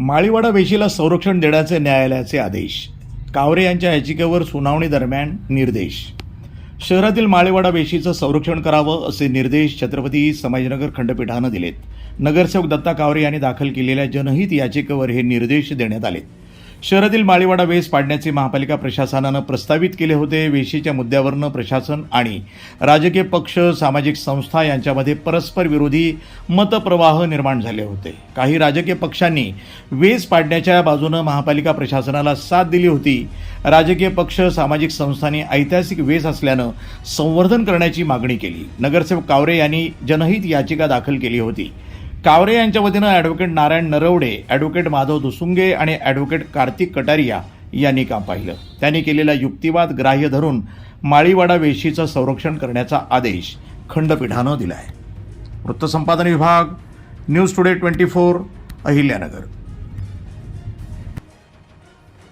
माळीवाडा वेशीला संरक्षण देण्याचे न्यायालयाचे आदेश. कावरे यांच्या याचिकेवर सुनावणी दरम्यान निर्देश. शहरातील माळीवाडा वेशीचं संरक्षण करावं असे निर्देश छत्रपती संभाजीनगर खंडपीठानं दिलेत. नगरसेवक दत्ता कावरे यांनी दाखल केलेल्या जनहित याचिकेवर हे निर्देश देण्यात आले. शहरातील माळीवाडा वेस पाडण्याचे महापालिका प्रशासनानं प्रस्तावित केले होते. वेशीच्या मुद्द्यावरनं प्रशासन आणि राजकीय पक्ष, सामाजिक संस्था यांच्यामध्ये परस्पर विरोधी मतप्रवाह निर्माण झाले होते. काही राजकीय पक्षांनी वेस पाडण्याच्या बाजूनं महापालिका प्रशासनाला साथ दिली होती. राजकीय पक्ष, सामाजिक संस्थांनी ऐतिहासिक वेस असल्यानं संवर्धन करण्याची मागणी केली. नगरसेवक कावरे यांनी जनहित याचिका दाखल केली होती. कावरे यांच्या वतीनं ॲडव्होकेट नारायण नरवडे, ॲडव्होकेट माधव दुसुंगे आणि ॲडव्होकेट कार्तिक कटारिया यांनी काम पाहिलं. त्यांनी केलेला युक्तिवाद ग्राह्य धरून माळीवाडा वेशीचं संरक्षण करण्याचा आदेश खंडपीठानं दिला आहे. वृत्तसंपादन विभाग, न्यूज टुडे 24, अहिल्यानगर.